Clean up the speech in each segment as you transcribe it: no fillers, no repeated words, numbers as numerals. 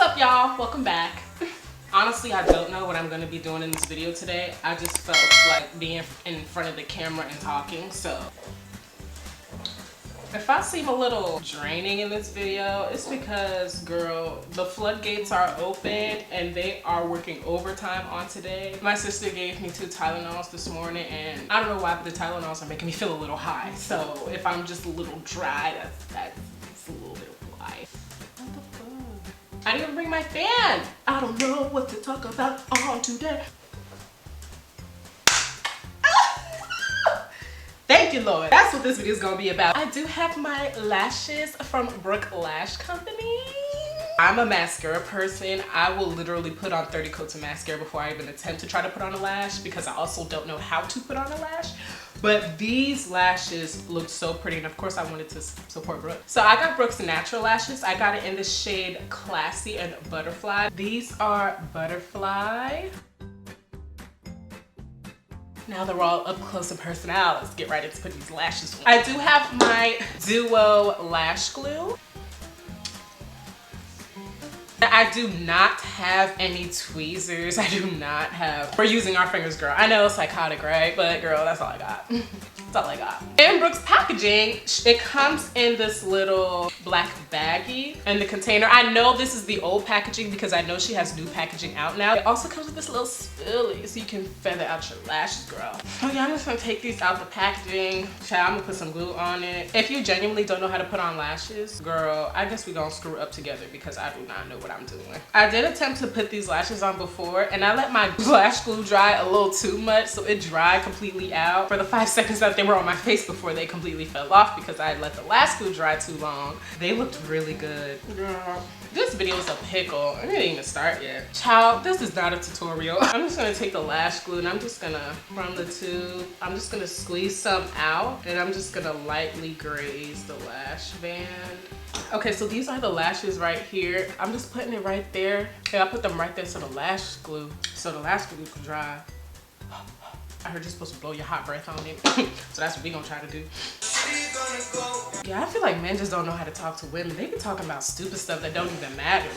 up, y'all? Welcome back. Honestly, I don't know what I'm going to be doing in this video today. I just felt like being in front of the camera and talking, so if I seem a little draining in this video, it's because, girl, the floodgates are open and they are working overtime on today. My sister gave me 2 Tylenols this morning, and I don't know why, but the Tylenols are making me feel a little high. So if I'm just a little dry, that's a little bit of why. What the fuck? I didn't even bring my fan. I don't know what to talk about on today. Thank you, Lord. That's what this video is gonna be about. I do have my lashes from BrookeBashLashCo. I'm a mascara person. I will literally put on 30 coats of mascara before I even attempt to try to put on a lash, because I also don't know how to put on a lash. But these lashes look so pretty, and of course I wanted to support Brooke. So I got Brooke's natural lashes. I got it in the shade Classy and Butterfly. These are Butterfly. Now that we're all up close and personal, let's get right into putting these lashes on. I do have my Duo lash glue. I do not have any tweezers. I do not have. We're using our fingers, girl. I know it's psychotic, right? But girl, that's all I got. That's all I got. In Brooke's packaging, it comes in this little black baggie in the container. I know this is the old packaging because I know she has new packaging out now. It also comes with this little spoolie so you can feather out your lashes, girl. Okay, I'm just gonna take these out the packaging. Child, I'm gonna put some glue on it. If you genuinely don't know how to put on lashes, girl, I guess we're gonna screw up together because I do not know what I'm doing. I did attempt to put these lashes on before, and I let my lash glue dry a little too much, so it dried completely out for the 5 seconds that they were on my face before they completely fell off because I had let the lash glue dry too long. They looked really good. Girl, this video is a pickle. I didn't even start yet. Child, this is not a tutorial. I'm just gonna take the lash glue and I'm just gonna, from the tube, I'm just gonna squeeze some out, and I'm just gonna lightly graze the lash band. Okay, so these are the lashes right here. I'm just putting it right there. Okay, I put them right there so the lash glue can dry. I heard you're supposed to blow your hot breath on it. So that's what we're gonna try to do. Yeah, I feel like men just don't know how to talk to women. They be talking about stupid stuff that don't even matter.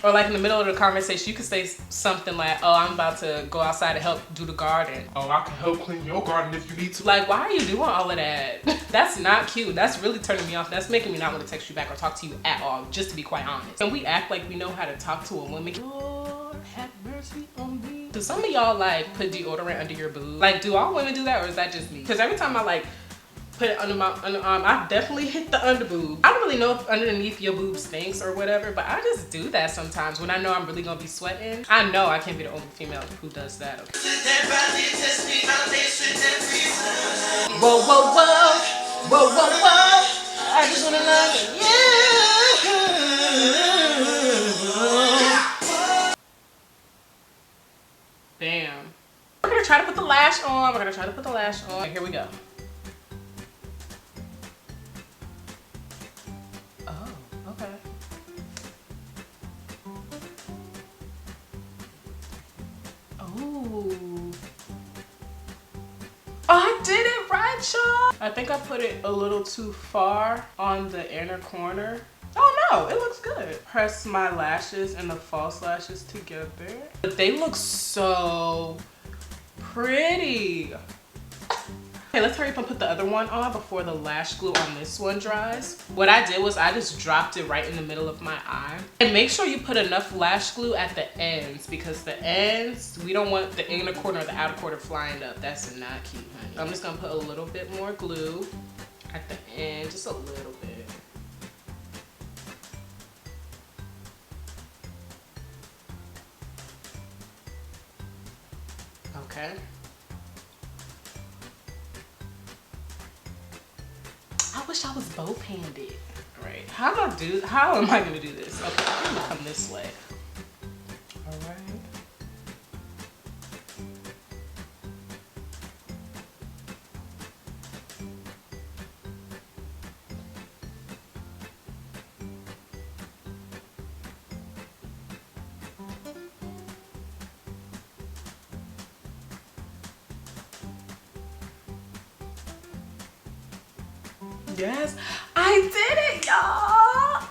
Or like in the middle of the conversation, you could say something like, oh, I'm about to go outside to help do the garden. Oh, I can help clean your garden if you need to. Like, why are you doing all of that? That's not cute. That's really turning me off. That's making me not want to text you back or talk to you at all, just to be quite honest. And we act like we know how to talk to a woman. Lord, have mercy on me. Do some of y'all like put deodorant under your boob? Like, do all women do that, or is that just me? Because every time I like put it under my underarm, I definitely hit the under boob. I don't really know if underneath your boob stinks or whatever, but I just do that sometimes when I know I'm really gonna be sweating. I know I can't be the only female who does that. Okay. Whoa, whoa, whoa, whoa, whoa, whoa. I just wanna love you. Bam. We're gonna try to put the lash on. We're gonna try to put the lash on. Okay, here we go. Oh, okay. Oh. Oh, I did it right, y'all. I think I put it a little too far on the inner corner. Oh no, it looks good. Press my lashes and the false lashes together. But they look so pretty. Okay, let's hurry up and put the other one on before the lash glue on this one dries. What I did was I just dropped it right in the middle of my eye. And make sure you put enough lash glue at the ends, because the ends, we don't want the inner corner or the outer corner flying up. That's not cute, honey. I'm just gonna put a little bit more glue at the end, just a little bit. Okay. I wish I was both-handed. All right, how am I gonna do this? Okay, I'm gonna come this way. All right. Yes, I did it, y'all.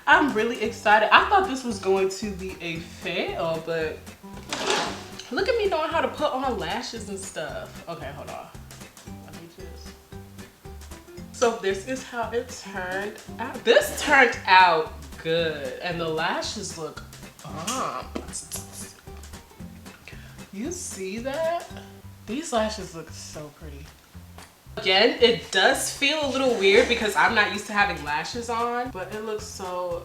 I'm really excited. I thought this was going to be a fail, but look at me knowing how to put on lashes and stuff. Okay, hold on. Let me just... So this is how it turned out. This turned out good, and the lashes look bomb. You see that? These lashes look so pretty. Again, it does feel a little weird because I'm not used to having lashes on, but it looks so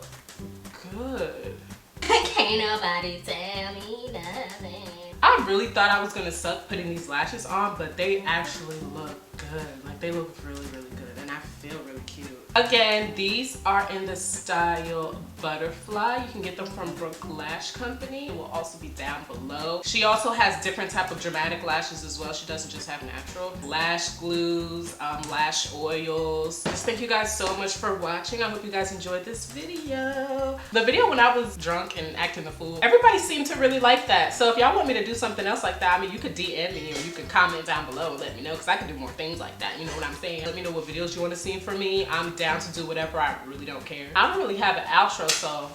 good. Can't nobody tell me nothing. I really thought I was gonna suck putting these lashes on, but they actually look good. Like, they look really, really good, and I feel really cute. Again, these are in the style Butterfly. You can get them from BrookeBashLashCo. It will also be down below. She also has different type of dramatic lashes as well. She doesn't just have natural. Lash glues, lash oils. Just thank you guys so much for watching. I hope you guys enjoyed this video. The video when I was drunk and acting a fool, everybody seemed to really like that. So if y'all want me to do something else like that, I mean, you could DM me or you can comment down below and let me know, because I can do more things like that. You know what I'm saying? Let me know what videos you want to see from me. I'm down to do whatever. I really don't care. I don't really have an outro, so